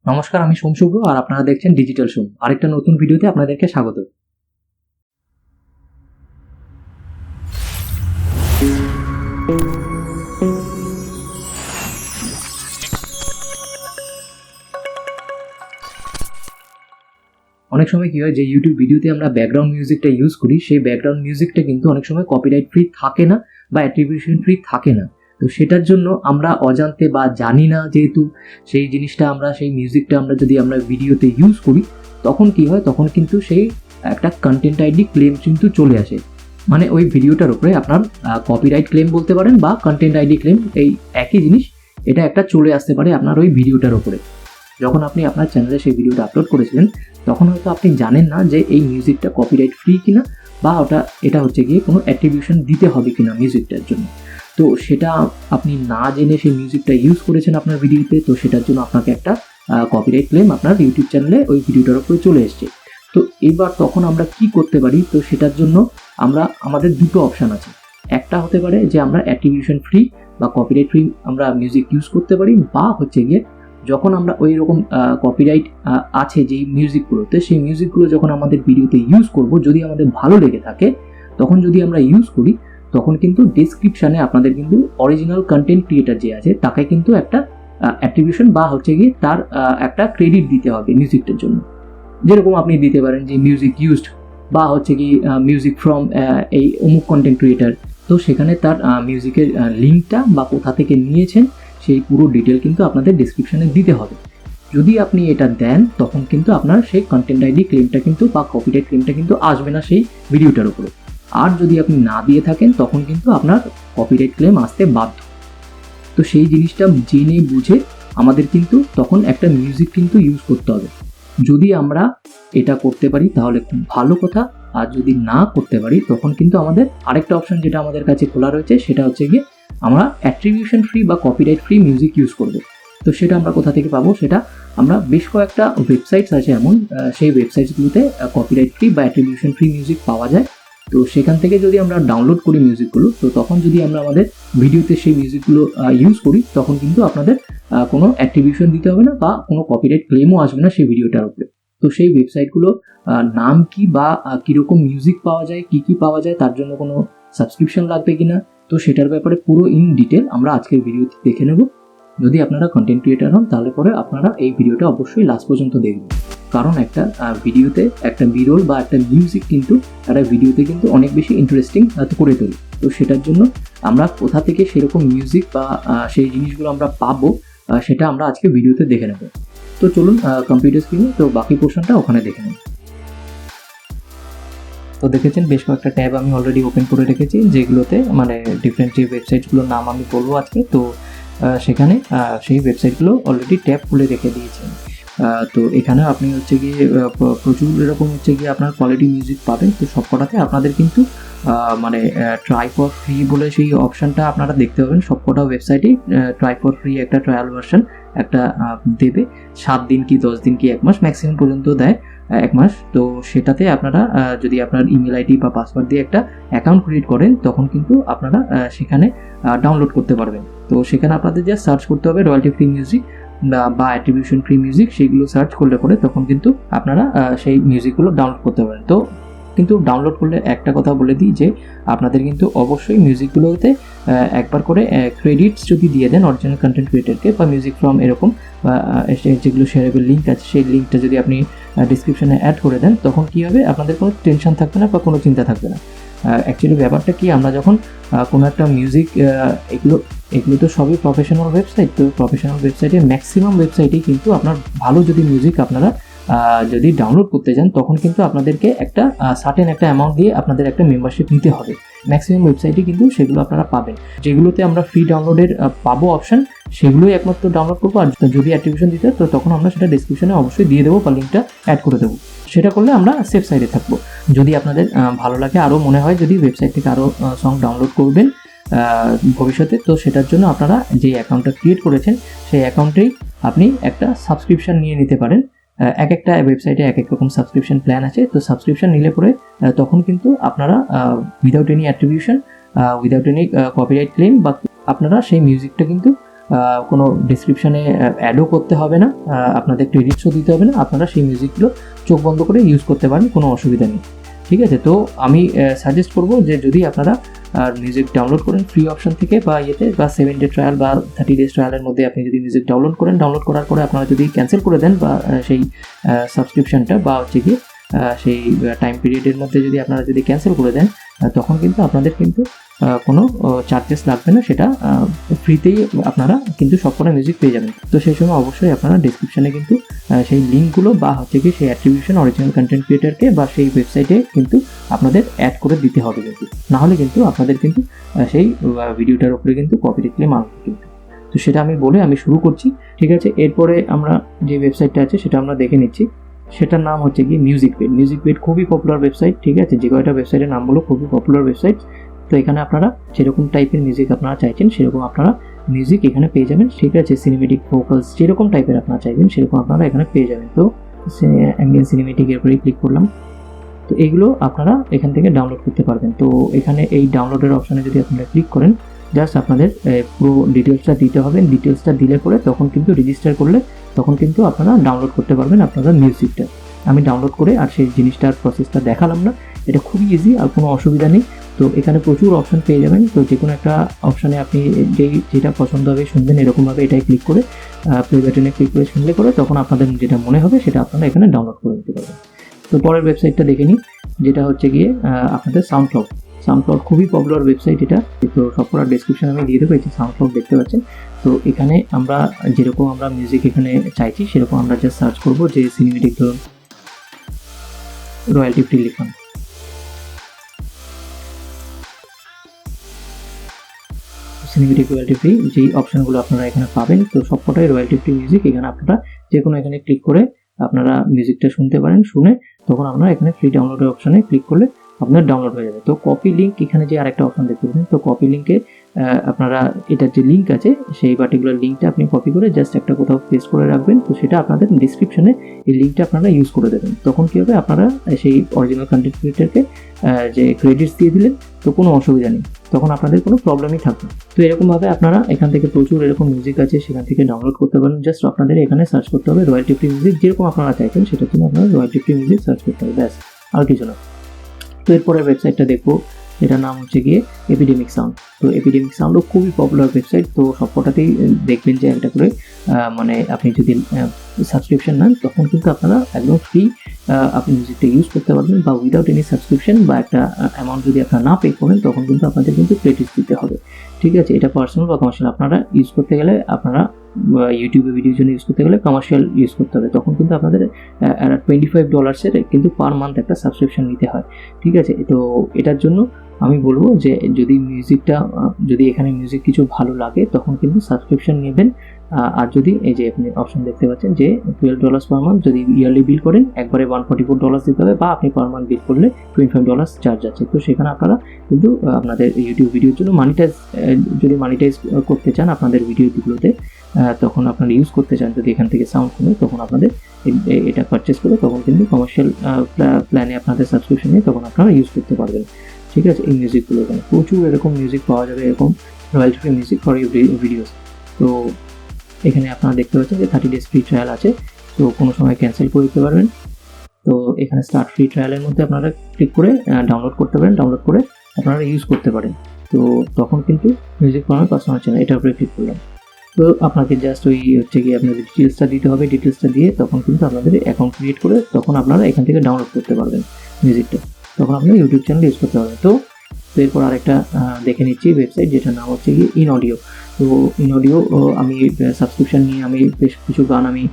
নমস্কার, আমি সোমশুভ আর আপনারা দেখছেন ডিজিটাল সোম। আরেকটা নতুন ভিডিওতে আপনাদেরকে স্বাগত। অনেক সময় কি হয় যে ইউটিউব ভিডিওতে আমরা ব্যাকগ্রাউন্ড মিউজিকটা ইউজ করি, সেই ব্যাকগ্রাউন্ড মিউজিকটা কিন্তু অনেক সময় কপিরাইট ফ্রি থাকে না বা অ্যাট্রিবিউশন ফ্রি থাকে না। তো সেটার জন্য আমরা অজান্তে বা জানি না, যেহেতু সেই জিনিসটা সেই মিউজিকটা যদি আমরা ভিডিওতে ইউজ করি, তখন কি হয়, তখন কিন্তু সেই একটা কন্টেন্ট আইডি ক্লেম কিন্তু চলে আসে। মানে ওই ভিডিওটার উপরে আপনার কপিরাইট ক্লেম বলতে পারেন বা কন্টেন্ট আইডি ক্লেম, এই একই জিনিস, এটা একটা চলে আসতে পারে আপনার ওই ভিডিওটার উপরে। যখন আপনি আপনার চ্যানেলে সেই ভিডিওটা আপলোড করেছিলেন, তখন হয়তো আপনি জানেন না যে এই মিউজিকটা কপিরাইট ফ্রি কিনা, বা এটা হচ্ছে গিয়ে কোনো অ্যাট্রিবিউশন দিতে হবে কিনা মিউজিকটার জন্য। তো সেটা আপনি না জেনে সেই মিউজিকটা ইউজ করেছেন আপনার ভিডিওতে, তো সেটার জন্য আপনাকে একটা কপিরাইট ক্লেম আপনার ইউটিউব চ্যানেলে ওই ভিডিওটার উপরে চলে এসছে। তো এবার তখন আমরা কি করতে পারি? তো সেটার জন্য আমাদের দুটো অপশান আছে। একটা হতে পারে যে আমরা অ্যাট্রিবিউশন ফ্রি বা কপিরাইট ফ্রি আমরা মিউজিক ইউজ করতে পারি, বা হচ্ছে গিয়ে যখন আমরা ওই রকম কপিরাইট আছে যেই মিউজিকগুলোতে, সেই মিউজিকগুলো যখন আমাদের ভিডিওতে ইউজ করব, যদি আমাদের ভালো লেগে থাকে, তখন যদি আমরা ইউজ করি, তখন কিন্তু ডেসক্রিপশানে আপনাদের কিন্তু অরিজিনাল কন্টেন্ট ক্রিয়েটার যে আছে তাকে কিন্তু একটা অ্যাট্রিবিউশন বা হচ্ছে গিয়ে তার একটা ক্রেডিট দিতে হবে মিউজিকটার জন্য। যেরকম আপনি দিতে পারেন যে মিউজিক ইউজড, বা হচ্ছে কি মিউজিক ফ্রম এই অমুক কন্টেন্ট ক্রিয়েটার। তো সেখানে তার মিউজিকের লিঙ্কটা বা কোথা থেকে নিয়েছেন সেই পুরো ডিটেল কিন্তু আপনাদের ডেসক্রিপশনে দিতে হবে। যদি আপনি এটা দেন, তখন কিন্তু আপনার সেই কন্টেন্ট আইডি ক্লেমটা কিন্তু বা কপিরাইট ক্লেমটা কিন্তু আসবে না সেই ভিডিওটার উপরে। আর যদি আপনি না দিয়ে থাকেন, তখন কিন্তু আপনার কপিরাইট ক্লেম আসতে বাধ্য। তো সেই জিনিসটা জেনে বুঝে আমাদের কিন্তু তখন একটা মিউজিক কিন্তু ইউজ করতে হবে। যদি আমরা এটা করতে পারি তাহলে খুব ভালো কথা, আর যদি না করতে পারি, তখন কিন্তু আমাদের আরেকটা অপশন যেটা আমাদের কাছে খোলা রয়েছে, সেটা হচ্ছে গিয়ে আমরা অ্যাট্রিবিউশন ফ্রি বা কপিরাইট ফ্রি মিউজিক ইউজ করব। তো সেটা আমরা কোথা থেকে পাবো? সেটা আমরা বেশ কয়েকটা ওয়েবসাইটস আছে এমন, সেই ওয়েবসাইটসগুলোতে কপিরাইট ফ্রি বা অ্যাট্রিবিউশন ফ্রি মিউজিক পাওয়া যায়। তো সেখান থেকে যদি আমরা ডাউনলোড করি মিউজিকগুলো, তো তখন যদি আমরা আমাদের ভিডিওতে সেই মিউজিকগুলো ইউজ করি, তখন কিন্তু আপনাদের কোনো অ্যাট্রিবিউশন দিতে হবে না বা কোনো কপিরাইট ক্লেমও আসবে না সেই ভিডিওটার উপরে। তো সেই ওয়েবসাইটগুলো নাম কি বা কীরকম মিউজিক পাওয়া যায়, কি পাওয়া যায়, তার জন্য কোনো সাবস্ক্রিপশন লাগবে কিনা, তো সেটার ব্যাপারে পুরো ইন ডিটেল আমরা আজকের ভিডিওতে দেখে নেব। যদি আপনারা কন্টেন্ট ক্রিয়েটার হন, তাহলে পরে আপনারা এই ভিডিওটা অবশ্যই লাস্ট পর্যন্ত দেখবেন। কারণ একটা ভিডিওতে একটা বিরল বা একটা মিউজিক কিন্তু একটা ভিডিওতে কিন্তু অনেক বেশি ইন্টারেস্টিং করে তোলে। তো সেটার জন্য আমরা কোথা থেকে সেরকম মিউজিক বা সেই জিনিসগুলো আমরা পাবো, সেটা আমরা আজকে ভিডিওতে দেখে নেব। তো চলুন কম্পিউটার স্ক্রিনে তো বাকি পোর্শনটা ওখানে দেখে নেব। তো দেখেছেন বেশ কয়েকটা ট্যাব আমি অলরেডি ওপেন করে রেখেছি, যেগুলোতে মানে ডিফারেন্ট যে ওয়েবসাইটগুলোর নাম আমি বলবো আজকে। তো সেখানে সেই ওয়েবসাইটগুলো অলরেডি ট্যাব খুলে রেখে দিয়েছেন। তো এখানে আপনি হচ্ছে গিয়ে প্রচুর এরকম হচ্ছে গিয়ে আপনার কোয়ালিটি মিউজিক পাবেন। তো সবকটাতে আপনাদের কিন্তু মানে ট্রাই ফর ফ্রি বলে সেই অপশানটা আপনারা দেখতে পাবেন। সবকটা ওয়েবসাইটেই ট্রাই ফর ফ্রি একটা ট্রায়াল ভার্সন একটা দেবে। 7 দিন কি 10 দিন কি 1 মাস ম্যাক্সিমাম পর্যন্ত দেয়, 1 মাস। তো সেটাতে আপনারা যদি আপনার ইমেল আইডি বা পাসওয়ার্ড দিয়ে একটা অ্যাকাউন্ট ক্রিয়েট করেন, তখন কিন্তু আপনারা সেখানে ডাউনলোড করতে পারবেন। তো সেখানে আপনাদের জাস্ট সার্চ করতে হবে রয়্যালটি ফ্রি মিউজিক বা অ্যাট্রিবিউশন ফ্রি মিউজিক, সেইগুলো সার্চ করলে পরে তখন কিন্তু আপনারা সেই মিউজিকগুলো ডাউনলোড করতে পারেন। তো কিন্তু ডাউনলোড করলে একটা কথা বলে দিই যে আপনাদের কিন্তু অবশ্যই মিউজিকগুলোতে একবার করে ক্রেডিটস যদি দিয়ে দেন অরিজিনাল কন্টেন্ট ক্রিয়েটারকে বা মিউজিক ফ্রম এরকম যেগুলো শেয়ারেবল লিঙ্ক আছে, সেই লিঙ্কটা যদি আপনি ডিসক্রিপশনে অ্যাড করে দেন, তখন কী হবে, আপনাদের কোনো টেনশন থাকবে না বা কোনো চিন্তা থাকবে না। অ্যাকচুয়ালি ব্যাপারটা কি, আমরা যখন কোনো একটা মিউজিক এগুলো তো সবই প্রফেশনাল ওয়েবসাইট। তো প্রফেশনাল ওয়েবসাইটে ম্যাক্সিমাম ওয়েবসাইটেই কিন্তু আপনার ভালো যদি মিউজিক আপনারা যদি ডাউনলোড করতে চান, তখন কিন্তু আপনাদেরকে একটা সার্টেন একটা অ্যামাউন্ট দিয়ে আপনাদের একটা মেম্বারশিপ নিতে হবে। ম্যাক্সিমাম ওয়েবসাইটে কিন্তু সেগুলো আপনারা পাবেন। যেগুলোতে আমরা ফ্রি ডাউনলোডের পাবো অপশান, সেগুলোই একমাত্র ডাউনলোড করবো। আর যদি অ্যাট্রিবিউশন দিতে, তো তখন আমরা সেটা ডিসক্রিপশনে অবশ্যই দিয়ে দেবো বা লিঙ্কটা অ্যাড করে দেবো। সেটা করলে আমরা সেফ সাইডে থাকবো। যদি আপনাদের ভালো লাগে, আরও মনে হয় যদি ওয়েবসাইট থেকে আরও সং ডাউনলোড করবেন ভবিষ্যতে, তো সেটার জন্য আপনারা যে অ্যাকাউন্টটা ক্রিয়েট করেছেন, সেই অ্যাকাউন্টেই আপনি একটা সাবস্ক্রিপশান নিয়ে নিতে পারেন। এক একটা ওয়েবসাইটে এক এক রকম সাবস্ক্রিপশন প্ল্যান আছে। তো সাবস্ক্রিপশন নিলে পরে তখন কিন্তু আপনারা without any attribution, without any copyright claim, বা আপনারা সেই মিউজিকটা কিন্তু কোনো ডিসক্রিপশানে অ্যাডও করতে হবে না, আপনাদের ক্রেডিটসও দিতে হবে না, আপনারা সেই মিউজিকগুলো চোখ বন্ধ করে ইউজ করতে পারেন, কোনো অসুবিধা নেই। ঠিক আছে, তো আমি সাজেস্ট করবো যে যদি আপনারা মিউজিক ডাউনলোড করেন ফ্রি অপশন থেকে বা ইয়েতে, বা 7 ডে ট্রায়াল বা 30 ডেজ ট্রায়ালের মধ্যে আপনি যদি মিউজিক ডাউনলোড করেন, ডাউনলোড করার পরে আপনারা যদি ক্যান্সেল করে দেন বা সেই সাবস্ক্রিপশানটা বা হচ্ছে গিয়ে সেই টাইম পিরিয়ডের মধ্যে যদি আপনারা যদি ক্যান্সেল করে দেন, তখন কিন্তু আপনাদের কিন্তু কোনো চার্জেস লাগবে না, সেটা ফ্রিতেই আপনারা কিন্তু সবকটা মিউজিক পেয়ে যাবেন। তো সেই সময় অবশ্যই আপনারা ডিসক্রিপশানে কিন্তু সেই লিঙ্কগুলো বা হচ্ছে কি সেই অ্যাট্রিবিউশন অরিজিনাল কন্টেন্ট ক্রিয়েটারকে বা সেই ওয়েবসাইটে কিন্তু আপনাদের অ্যাড করে দিতে হবে কিন্তু, নাহলে কিন্তু আপনাদের কিন্তু সেই ভিডিওটার উপরে কিন্তু কপিরাইট ক্লেম আসবে কিন্তু। তো সেটা আমি বলে আমি শুরু করছি। ঠিক আছে, এরপরে আমরা যে ওয়েবসাইটটা আছে সেটা আমরা দেখে নিচ্ছি। সেটার নাম হচ্ছে কি মিউজিক বেড খুবই পপুলার ওয়েবসাইট। ঠিক আছে, যে কয়টা ওয়েবসাইটের নামগুলো খুবই পপুলার ওয়েবসাইট। তো এখানে আপনারা যেরকম টাইপের মিউজিক আপনারা চাইছেন সেরকম আপনারা মিউজিক এখানে পেয়ে যাবেন। ঠিক আছে, সিনেমেটিক ভোকালস যেরকম টাইপের আপনারা চাইবেন সেরকম আপনারা এখানে পেয়ে যাবেন। তো অ্যাম্বিয়েন্ট সিনেমেটিকের উপরে ক্লিক করলাম। তো এগুলো আপনারা এখান থেকে ডাউনলোড করতে পারবেন। তো এখানে এই ডাউনলোডের অপশানে যদি আপনারা ক্লিক করেন, জাস্ট আপনাদের পুরো ডিটেলসটা দিতে হবে। ডিটেলসটা দিলে পরে তখন কিন্তু রেজিস্টার করলে তখন কিন্তু আপনারা ডাউনলোড করতে পারবেন আপনাদের মিউজিকটা। আমি ডাউনলোড করে আর সেই জিনিসটার প্রসেসটা দেখালাম না, এটা খুবই ইজি, আর কোনো অসুবিধা নেই। তো এখানে প্রচুর অপশান পেয়ে যাবেন। তো যে কোনো একটা অপশানে আপনি যেটা পছন্দ হবে শুনবেন, এরকমভাবে এটাই ক্লিক করে প্লে বাটনে ক্লিক করে শুনলে পরে তখন আপনাদের যেটা মনে হবে সেটা আপনারা এখানে ডাউনলোড করে নিতে পারবেন। তো পরের ওয়েবসাইটটা দেখে নিই, যেটা হচ্ছে গিয়ে আপনাদের সাউন্ডক্লাউড খুবই পপুলার ওয়েবসাইট এটা। তো সবকটা ডেসক্রিপশন আমি দিয়ে দেবো। এই যে সাউন্ডক্লাউড দেখতে পাচ্ছেন। তো এখানে আমরা যেরকম আমরা মিউজিক এখানে চাইছি সেরকম আমরা জাস্ট সার্চ করবো যে সিনেমেটিক ধরুন রয়্যালটি ফ্রি লিখুন। সিনেমেটিক রয়্যালটি ফ্রি যেই অপশানগুলো আপনারা এখানে পাবেন, তো সবকটাই রয়্যালটি ফ্রি মিউজিক। এখানে আপনারা যে কোনো এখানে ক্লিক করে আপনারা মিউজিকটা শুনতে পারেন। শুনে তখন আপনারা এখানে ফ্রি ডাউনলোডের অপশানে ক্লিক করলে আপনার ডাউনলোড হয়ে যাবে। তো কপি লিঙ্ক এখানে যে আরেকটা অপশান দেখতে পাবেন, তো কপি লিঙ্কে আপনারা এটার যে লিঙ্ক আছে সেই পার্টিকুলার লিঙ্কটা আপনি কপি করে জাস্ট একটা কোথাও পেস্ট করে রাখবেন। তো সেটা আপনাদের ডিসক্রিপশনে এই লিঙ্কটা আপনারা ইউজ করে দেবেন। তখন কী হবে, আপনারা সেই অরিজিনাল কন্টেন্ট ক্রিয়েটারকে যে ক্রেডিটস দিয়ে দিলেন, তো কোনো অসুবিধা নেই, তখন আপনাদের কোনো প্রবলেমই থাকবে না। তো এরকমভাবে আপনারা এখান থেকে প্রচুর এরকম মিউজিক আছে সেখান থেকে ডাউনলোড করতে পারেন। জাস্ট আপনাদের এখানে সার্চ করতে হবে রয়্যালটি ফ্রি মিউজিক, যেরকম আপনারা চাইছেন সেটার জন্য আপনারা রয়্যালটি ফ্রি মিউজিক সার্চ করতে হবে, ব্যাস, আর কিছু না। তো এরপরে ওয়েবসাইটটা দেখবো, এটার নাম হচ্ছে গিয়ে এপিডেমিক সাউন্ড। তো এপিডেমিক সাউন্ডও খুবই পপুলার ওয়েবসাইট। তো সবকটাতেই দেখবেন যে একটা করে মানে আপনি যদি সাবস্ক্রিপশন নেন তখন কিন্তু আপনারা একদম ফ্রি আপনি মিউজিকটা ইউজ করতে পারবেন, বা উইদাউট এনি সাবস্ক্রিপশন বা একটা অ্যামাউন্ট যদি আপনারা না পে করেন তখন কিন্তু আপনাদের কিন্তু ক্রেডিট দিতে হবে। ঠিক আছে, এটা পার্সোনাল বা কমার্শিয়াল আপনারা ইউজ করতে গেলে, আপনারা ইউটিউবে ভিডিওর জন্য ইউজ করতে গেলে কমার্শিয়াল ইউজ করতে হবে, তখন কিন্তু আপনাদের $25 কিন্তু পার মান্থ একটা সাবস্ক্রিপশন নিতে হয়। ঠিক আছে, তো এটার জন্য আমি বলবো যে যদি মিউজিকটা যদি এখানে মিউজিক কিছু ভালো লাগে তখন কিন্তু সাবস্ক্রিপশন নেবেন। আর যদি এই যে আপনি অপশন দেখতে পাচ্ছেন যে $12 পার মান্থ, যদি ইয়ারলি বিল করেন একবারে $144 দিতে হবে, বা আপনি পার মান্থ বিল করলে $25 চার্জ আছে। তো সেখানে আপনারা কিন্তু আপনাদের ইউটিউব ভিডিওর জন্য যদি মানিটাইজ করতে চান আপনাদের ভিডিওগুলোতে, তখন আপনারা ইউজ করতে চান যদি এখান থেকে সাউন্ড শুনে, তখন আপনাদের এটা পারচেস করে তখন কিন্তু কমার্শিয়াল প্ল্যানে আপনাদের সাবস্ক্রিপশন নিয়ে তখন আপনারা ইউজ করতে পারবেন। ঠিক আছে, এই মিউজিকগুলো এখানে প্রচুর এরকম মিউজিক পাওয়া যাবে, এরকম royalty free music for your videos. তো এখানে আপনারা দেখতে পাচ্ছেন যে 30 ডেজ ফ্রি ট্রায়াল আছে, তো কোনো সময় ক্যান্সেল করে দিতে পারবেন। তো এখানে স্টার্ট ফ্রি ট্রায়ালের মধ্যে আপনারা ক্লিক করে ডাউনলোড করতে পারেন, ডাউনলোড করে আপনারা ইউজ করতে পারেন। তো তখন কিন্তু music for my personal channel এটার উপরে ক্লিক করলাম। তো আপনাকে জাস্ট ওই হচ্ছে গিয়ে আপনাদের ডিটেলসটা দিতে হবে। ডিটেলসটা দিয়ে তখন কিন্তু আপনাদের অ্যাকাউন্ট ক্রিয়েট করে তখন আপনারা এখান থেকে ডাউনলোড করতে পারবেন মিউজিকটা, তখন আপনারা ইউটিউব চ্যানেল ইউজ করতে পারবেন। তো এরপর আরেকটা দেখে নিচ্ছি ওয়েবসাইট, যেটার নাম হচ্ছে গিয়ে ইন অডিও। তো ইন অডিও আমি সাবস্ক্রিপশান নিয়ে আমি বেশ কিছু গান আমি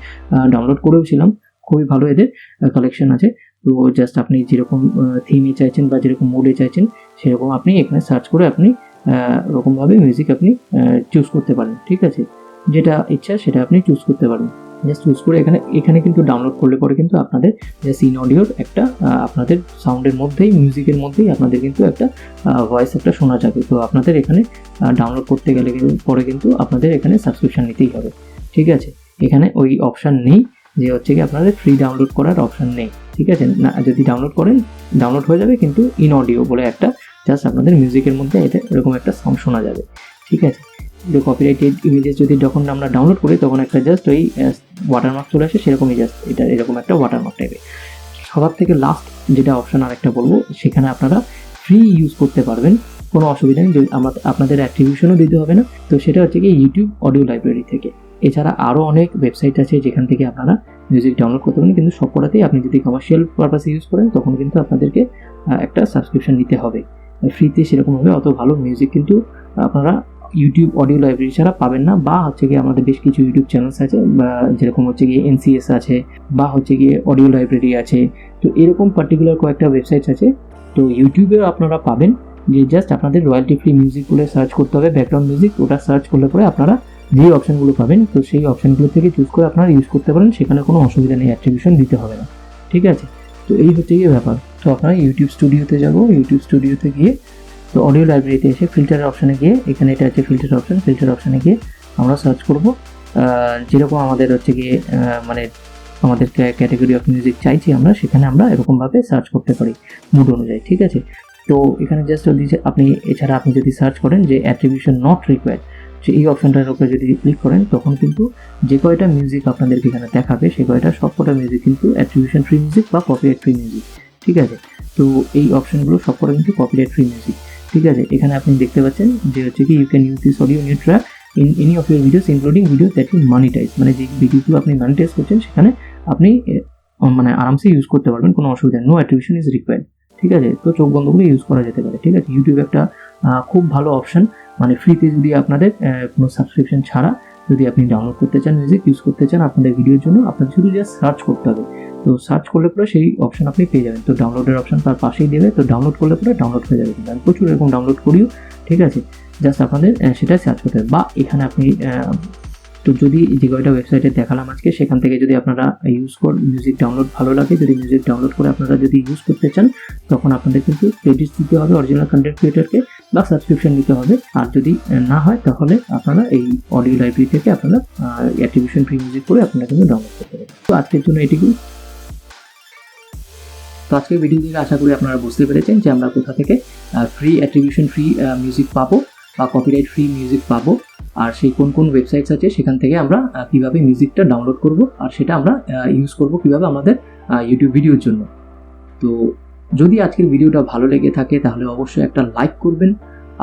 ডাউনলোড করেও ছিলাম, খুবই ভালো এদের কালেকশন আছে। তো জাস্ট আপনি যেরকম থিমে চাইছেন বা যেরকম মোডে চাইছেন সেরকম আপনি এখানে সার্চ করে আপনি ওরকমভাবে মিউজিক আপনি চুজ করতে পারেন। ঠিক আছে, যেটা ইচ্ছা সেটা আপনি চুজ করতে পারেন। জাস্ট চুজ করে এখানে কিন্তু ডাউনলোড করলে পরে কিন্তু আপনাদের জাস্ট ইন অডিওর একটা আপনাদের সাউন্ডের মধ্যেই মিউজিকের মধ্যেই আপনাদের কিন্তু একটা ভয়েস একটা শোনা যাবে। তো আপনাদের এখানে ডাউনলোড করতে গেলে পরে কিন্তু আপনাদের এখানে সাবস্ক্রিপশান নিতেই হবে। ঠিক আছে, এখানে ওই অপশান নেই যে হচ্ছে কি আপনাদের ফ্রি ডাউনলোড করার অপশান নেই। ঠিক আছে, না যদি ডাউনলোড করেন ডাউনলোড হয়ে যাবে, কিন্তু ইন অডিও বলে একটা জাস্ট আপনাদের মিউজিকের মধ্যে এটা এরকম একটা সাউন্ড শোনা যাবে। ঠিক আছে, যে কপিরাইটেড ইমেজেস যদি যখন আমরা ডাউনলোড করি তখন একটা জাস্ট ওই ওয়াটারমার্ক চলে আসে, সেরকমই জাস্ট এটা এরকম একটা ওয়াটারমার্ক টাইপের। সবার থেকে লাস্ট যেটা অপশন আরেকটা বলবো, সেখানে আপনারা ফ্রি ইউজ করতে পারবেন, কোনো অসুবিধা নেই, আপনাদের অ্যাট্রিবিউশনও দিতে হবে না। তো সেটা হচ্ছে কি ইউটিউব অডিও লাইব্রেরি থেকে। এছাড়া আরও অনেক ওয়েবসাইট আছে যেখান থেকে আপনারা মিউজিক ডাউনলোড করতে পারেন, কিন্তু সবকটাতেই আপনি যদি কমার্শিয়াল পারপাসে ইউজ করেন তখন কিন্তু আপনাদেরকে একটা সাবস্ক্রিপশন নিতে হবে। ফ্রিতে সেরকমভাবে অত ভালো মিউজিক কিন্তু আপনারা ইউটিউব অডিও লাইব্রেরি ছাড়া পাবেন না। বা হচ্ছে গিয়ে আমাদের বেশ কিছু ইউটিউব চ্যানেলস আছে, বা যেরকম হচ্ছে গিয়ে NCS আছে, বা হচ্ছে গিয়ে অডিও লাইব্রেরি আছে। তো এরকম পার্টিকুলার কয়েকটা ওয়েবসাইটস আছে। তো ইউটিউবেও আপনারা পাবেন যে জাস্ট আপনাদের রয়্যালটি ফ্রি মিউজিক বলে সার্চ করতে হবে, ব্যাকগ্রাউন্ড মিউজিক, ওটা সার্চ করলে পরে আপনারা যে অপশানগুলো পাবেন তো সেই অপশানগুলো থেকে চুজ করে আপনারা ইউজ করতে পারেন, সেখানে কোনো অসুবিধা নেই, অ্যাট্রিবিউশন দিতে হবে না। ঠিক আছে, তো এই হচ্ছে গিয়ে ব্যাপার। তো আপনারা ইউটিউব স্টুডিওতে যাবো, ইউটিউব স্টুডিওতে গিয়ে তো অডিও লাইব্রেরিতে এসে ফিল্টারের অপশানে গিয়ে, এখানে এটা আছে ফিল্টার অপশান, ফিল্টার অপশানে গিয়ে আমরা সার্চ করব যেরকম আমাদের হচ্ছে গিয়ে মানে আমাদের ক্যাটাগরি অফ মিউজিক চাইছি আমরা, সেখানে আমরা এরকমভাবে সার্চ করতে পারি মুড অনুযায়ী। ঠিক আছে, তো এখানে জাস্ট যদি আপনি এছাড়া আপনি যদি সার্চ করেন যে অ্যাট্রিবিউশন নট রিকোয়ার্ড, যে এই অপশানটার উপরে যদি ক্লিক করেন তখন কিন্তু যে কয়টা মিউজিক আপনাদেরকে এখানে দেখাবে সে কয়টা সব কটা মিউজিক কিন্তু অ্যাট্রিবিউশন ফ্রি মিউজিক বা কপিরাইট ফ্রি মিউজিক। ঠিক আছে, তো এই অপশানগুলো সব কটা কিন্তু কপিরাইট ফ্রি মিউজিক। ঠিক আছে, এখানে আপনি দেখতে পাচ্ছেন যে হচ্ছে কি you can use this audio in your track in any of your videos including videos that you monetize, মানে যে ভিডিওগুলো আপনি মনিটাইজ করছেন সেখানে আপনি মানে আরামসে ইউজ করতে পারবেন, কোনো অসুবিধা নেই, নো অ্যাট্রিবিউশন ইজ রিকোয়ার্ড। ঠিক আছে, তো চোখ বন্ধ করে ইউজ করা যেতে পারে। ঠিক আছে, ইউটিউব একটা খুব ভালো অপশান, মানে ফ্রিতে যদি আপনাদের কোনো সাবস্ক্রিপশন ছাড়া যদি আপনি ডাউনলোড করতে চান, মিউজিক ইউজ করতে চান আপনাদের ভিডিওর জন্য, আপনাদের শুধু জাস্ট সার্চ করতে হবে। তো সার্চ করলে পরে সেই অপশান আপনি পেয়ে যাবেন। তো ডাউনলোডের অপশান তার পাশেই দেবে, তো ডাউনলোড করলে পরে ডাউনলোড হয়ে যাবে। কিন্তু আমি প্রচুর এরকম ডাউনলোড করিও। ঠিক আছে, জাস্ট আপনাদের সেটা সার্চ করতে হবে। বা এখানে আপনি তো যদি যে কয়টা ওয়েবসাইটে দেখালাম আজকে সেখান থেকে যদি আপনারা ইউজ মিউজিক ডাউনলোড ভালো লাগে, যদি মিউজিক ডাউনলোড করে আপনারা যদি ইউজ করতে চান তখন আপনাদের কিন্তু ক্রেডিট দিতে হবে অরিজিনাল কন্টেন্ট ক্রিয়েটরকে, বা সাবস্ক্রিপশন নিতে হবে। আর যদি না হয় তাহলে আপনারা এই অডিও লাইব্রেরি থেকে আপনারা অ্যাট্রিবিউশন ফ্রি মিউজিক করে আপনারা কিন্তু ডাউনলোড করতে পারেন। তো আজকের জন্য এটুকুই। তো আজকের ভিডিও থেকে আশা করি আপনারা বুঝতে পেরেছেন যে আমরা কোথা থেকে ফ্রি অ্যাট্রিবিউশন ফ্রি মিউজিক পাবো বা কপিরাইট ফ্রি মিউজিক পাবো, আর সেই কোন কোন ওয়েবসাইটস আছে সেখান থেকে আমরা কীভাবে মিউজিকটা ডাউনলোড করব, আর সেটা আমরা ইউজ করব কীভাবে আমাদের ইউটিউব ভিডিওর জন্য। তো যদি আজকের ভিডিওটা ভালো লেগে থাকে তাহলে অবশ্যই একটা লাইক করবেন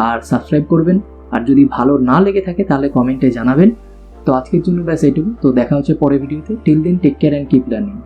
আর সাবস্ক্রাইব করবেন, আর যদি ভালো না লেগে থাকে তাহলে কমেন্টে জানাবেন। তো আজকের জন্য ব্যাস এটুকু। তো দেখা হচ্ছে পরের ভিডিওতে। Till then take care and keep learning.